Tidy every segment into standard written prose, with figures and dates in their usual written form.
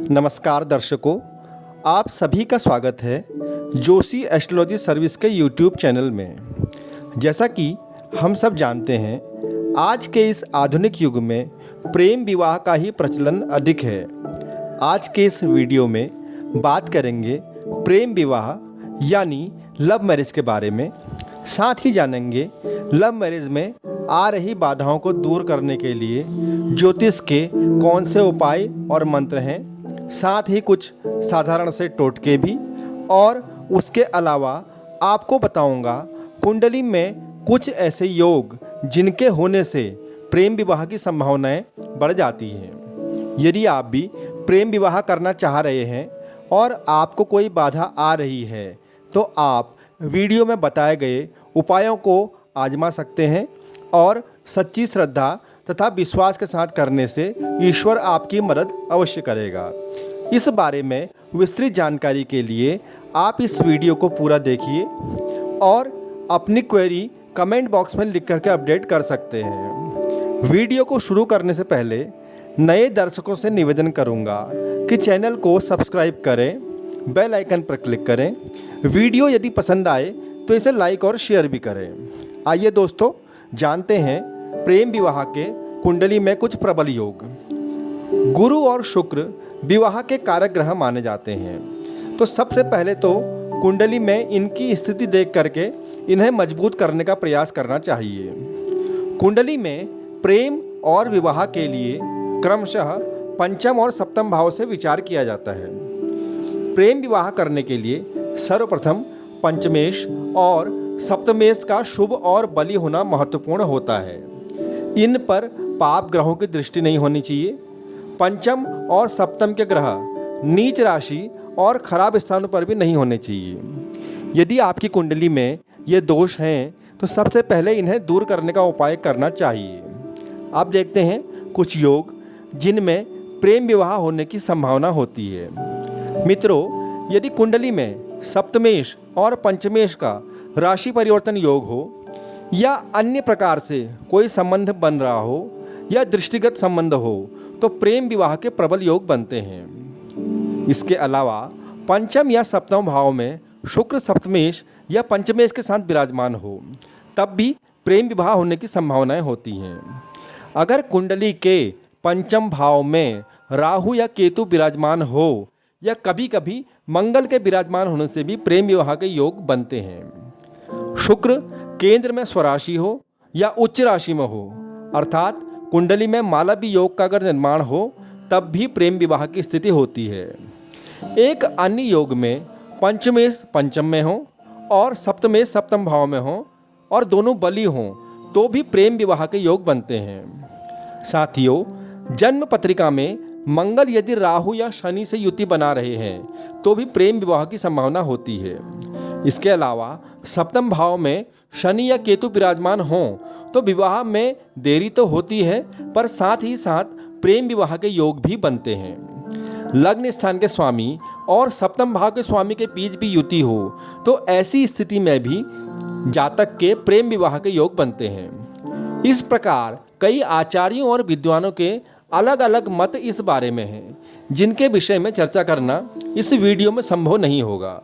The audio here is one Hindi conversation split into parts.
नमस्कार दर्शकों, आप सभी का स्वागत है जोशी एस्ट्रोलॉजी सर्विस के यूट्यूब चैनल में। जैसा कि हम सब जानते हैं, आज के इस आधुनिक युग में प्रेम विवाह का ही प्रचलन अधिक है। आज के इस वीडियो में बात करेंगे प्रेम विवाह यानी लव मैरिज के बारे में। साथ ही जानेंगे लव मैरिज में आ रही बाधाओं को दूर करने के लिए ज्योतिष के कौन से उपाय और मंत्र हैं, साथ ही कुछ साधारण से टोटके भी, और उसके अलावा आपको बताऊंगा कुंडली में कुछ ऐसे योग जिनके होने से प्रेम विवाह की संभावनाएं बढ़ जाती हैं। यदि आप भी प्रेम विवाह करना चाह रहे हैं और आपको कोई बाधा आ रही है तो आप वीडियो में बताए गए उपायों को आजमा सकते हैं और सच्ची श्रद्धा तथा विश्वास के साथ करने से ईश्वर आपकी मदद अवश्य करेगा। इस बारे में विस्तृत जानकारी के लिए आप इस वीडियो को पूरा देखिए और अपनी क्वेरी कमेंट बॉक्स में लिख करके अपडेट कर सकते हैं। वीडियो को शुरू करने से पहले नए दर्शकों से निवेदन करूंगा कि चैनल को सब्सक्राइब करें, बेल आइकन पर क्लिक करें। वीडियो यदि पसंद आए तो इसे लाइक और शेयर भी करें। आइए दोस्तों, जानते हैं प्रेम विवाह के कुंडली में कुछ प्रबल योग। गुरु और शुक्र विवाह के कारक ग्रह माने जाते हैं, तो सबसे पहले तो कुंडली में इनकी स्थिति देख करके इन्हें मजबूत करने का प्रयास करना चाहिए। कुंडली में प्रेम और विवाह के लिए क्रमशः पंचम और सप्तम भाव से विचार किया जाता है। प्रेम विवाह करने के लिए सर्वप्रथम पंचमेश और सप्तमेश का शुभ और बली होना महत्वपूर्ण होता है। इन पर पाप ग्रहों की दृष्टि नहीं होनी चाहिए। पंचम और सप्तम के ग्रह नीच राशि और खराब स्थानों पर भी नहीं होने चाहिए। यदि आपकी कुंडली में ये दोष हैं तो सबसे पहले इन्हें दूर करने का उपाय करना चाहिए। आप देखते हैं कुछ योग जिनमें प्रेम विवाह होने की संभावना होती है। मित्रों, यदि कुंडली में सप्तमेश और पंचमेश का राशि परिवर्तन योग हो या अन्य प्रकार से कोई संबंध बन रहा हो या दृष्टिगत संबंध हो तो प्रेम विवाह के प्रबल योग बनते हैं। इसके अलावा पंचम या सप्तम भाव में शुक्र सप्तमेश या पंचमेश के साथ विराजमान हो तब भी प्रेम विवाह होने की संभावनाएं होती हैं। अगर कुंडली के पंचम भाव में राहु या केतु विराजमान हो या कभी कभी मंगल के विराजमान होने से भी प्रेम विवाह के योग बनते हैं। शुक्र केंद्र में स्वराशि हो या उच्च राशि में हो, अर्थात कुंडली में मालवी योग का अगर निर्माण हो तब भी प्रेम विवाह की स्थिति होती है। एक अन्य योग में पंचमेश पंचम में हो और सप्तमेश सप्तम भाव में हो और दोनों बली हों तो भी प्रेम विवाह के योग बनते हैं। साथियों, जन्म पत्रिका में मंगल यदि राहु या शनि से युति बना रहे हैं तो भी प्रेम विवाह की संभावना होती है। इसके अलावा सप्तम भाव में शनि या केतु विराजमान हों तो विवाह में देरी तो होती है पर साथ ही साथ प्रेम विवाह के योग भी बनते हैं। लग्न स्थान के स्वामी और सप्तम भाव के स्वामी के बीच भी युति हो तो ऐसी स्थिति में भी जातक के प्रेम विवाह के योग बनते हैं। इस प्रकार कई आचार्यों और विद्वानों के अलग अलग मत इस बारे में हैं, जिनके विषय में चर्चा करना इस वीडियो में संभव नहीं होगा।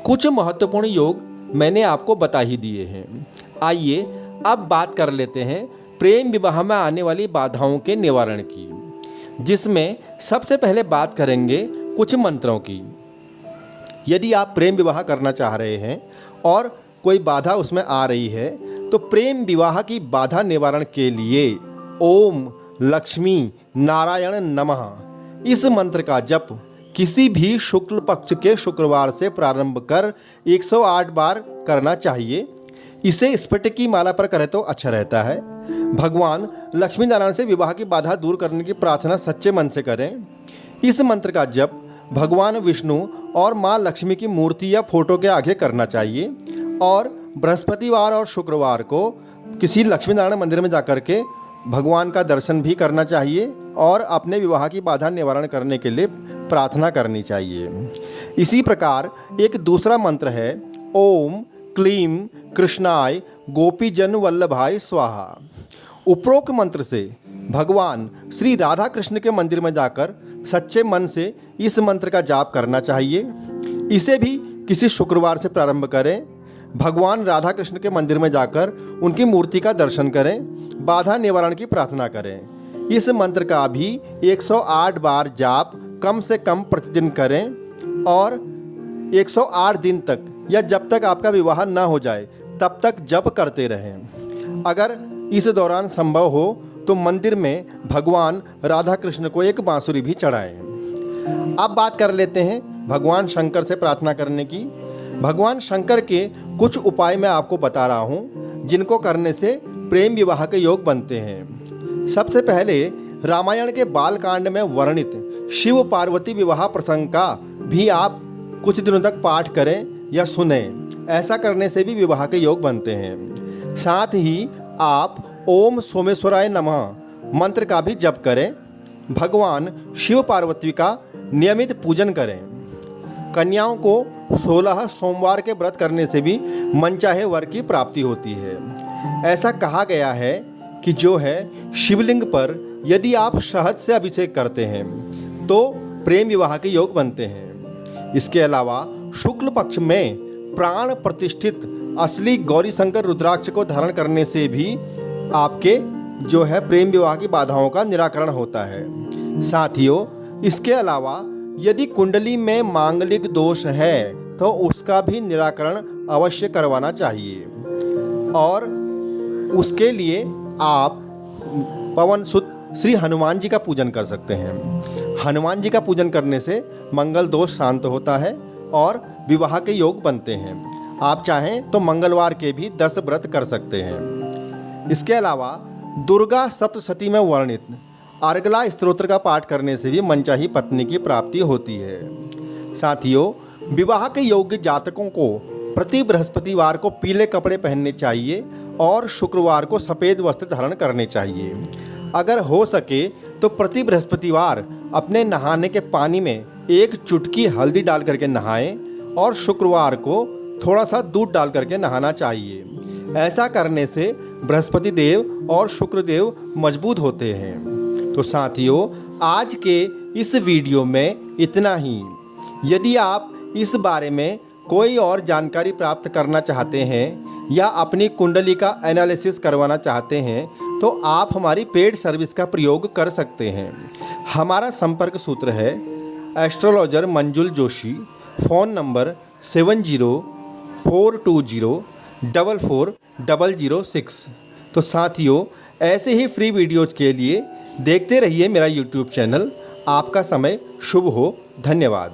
कुछ महत्वपूर्ण योग मैंने आपको बता ही दिए हैं। आइए अब बात कर लेते हैं प्रेम विवाह में आने वाली बाधाओं के निवारण की, जिसमें सबसे पहले बात करेंगे कुछ मंत्रों की। यदि आप प्रेम विवाह करना चाह रहे हैं और कोई बाधा उसमें आ रही है तो प्रेम विवाह की बाधा निवारण के लिए ओम लक्ष्मी नारायण नमः इस मंत्र का जप किसी भी शुक्ल पक्ष के शुक्रवार से प्रारंभ कर 108 बार करना चाहिए। इसे स्फटिक की माला पर करें तो अच्छा रहता है। भगवान लक्ष्मी नारायण से विवाह की बाधा दूर करने की प्रार्थना सच्चे मन से करें। इस मंत्र का जप भगवान विष्णु और माँ लक्ष्मी की मूर्ति या फोटो के आगे करना चाहिए और बृहस्पतिवार और शुक्रवार को किसी लक्ष्मी नारायण मंदिर में जाकर के भगवान का दर्शन भी करना चाहिए और अपने विवाह की बाधा निवारण करने के लिए प्रार्थना करनी चाहिए। इसी प्रकार एक दूसरा मंत्र है ओम क्लीम कृष्णाय गोपीजन वल्लभाय स्वाहा। उपरोक्त मंत्र से भगवान श्री राधा कृष्ण के मंदिर में जाकर सच्चे मन से इस मंत्र का जाप करना चाहिए। इसे भी किसी शुक्रवार से प्रारंभ करें। भगवान राधा कृष्ण के मंदिर में जाकर उनकी मूर्ति का दर्शन करें, बाधा निवारण की प्रार्थना करें। इस मंत्र का भी 108 बार जाप कम से कम प्रतिदिन करें और 108 दिन तक या जब तक आपका विवाह न हो जाए तब तक जप करते रहें। अगर इस दौरान संभव हो तो मंदिर में भगवान राधा कृष्ण को एक बांसुरी भी चढ़ाएं। अब बात कर लेते हैं भगवान शंकर से प्रार्थना करने की। भगवान शंकर के कुछ उपाय मैं आपको बता रहा हूँ जिनको करने से प्रेम विवाह के योग बनते हैं। सबसे पहले रामायण के बालकांड में वर्णित शिव पार्वती विवाह प्रसंग का भी आप कुछ दिनों तक पाठ करें या सुने। ऐसा करने से भी विवाह के योग बनते हैं। साथ ही आप ओम सोमेश्वराय नमः मंत्र का भी जप करें। भगवान शिव पार्वती का नियमित पूजन करें। कन्याओं को 16 सोमवार के व्रत करने से भी मनचाहे वर की प्राप्ति होती है। ऐसा कहा गया है कि जो है शिवलिंग पर यदि आप शहद से अभिषेक करते हैं तो प्रेम विवाह के योग बनते हैं। इसके अलावा शुक्ल पक्ष में प्राण प्रतिष्ठित असली गौरी शंकर रुद्राक्ष को धारण करने से भी आपके जो है प्रेम विवाह की बाधाओं का निराकरण होता है। साथियों, इसके अलावा यदि कुंडली में मांगलिक दोष है तो उसका भी निराकरण अवश्य करवाना चाहिए और उसके लिए आप पवन सुत श्री हनुमान जी का पूजन कर सकते हैं। हनुमान जी का पूजन करने से मंगल दोष शांत होता है और विवाह के योग बनते हैं। आप चाहें तो मंगलवार के भी 10 व्रत कर सकते हैं। इसके अलावा दुर्गा सप्तशती में वर्णित अर्गला स्तोत्र का पाठ करने से भी मनचाही पत्नी की प्राप्ति होती है। साथियों, विवाह के योग्य जातकों को प्रति बृहस्पतिवार को पीले कपड़े पहनने चाहिए और शुक्रवार को सफ़ेद वस्त्र धारण करने चाहिए। अगर हो सके तो प्रति बृहस्पतिवार अपने नहाने के पानी में 1 चुटकी हल्दी डाल करके नहाएं और शुक्रवार को थोड़ा सा दूध डाल करके नहाना चाहिए। ऐसा करने से बृहस्पति देव और शुक्रदेव मजबूत होते हैं। तो साथियों, आज के इस वीडियो में इतना ही। यदि आप इस बारे में कोई और जानकारी प्राप्त करना चाहते हैं या अपनी कुंडली का एनालिसिस करवाना चाहते हैं तो आप हमारी पेड सर्विस का प्रयोग कर सकते हैं। हमारा संपर्क सूत्र है एस्ट्रोलॉजर मंजुल जोशी, फ़ोन नंबर 7042044006। तो साथियों, ऐसे ही फ्री वीडियोज़ के लिए देखते रहिए मेरा यूट्यूब चैनल। आपका समय शुभ हो। धन्यवाद।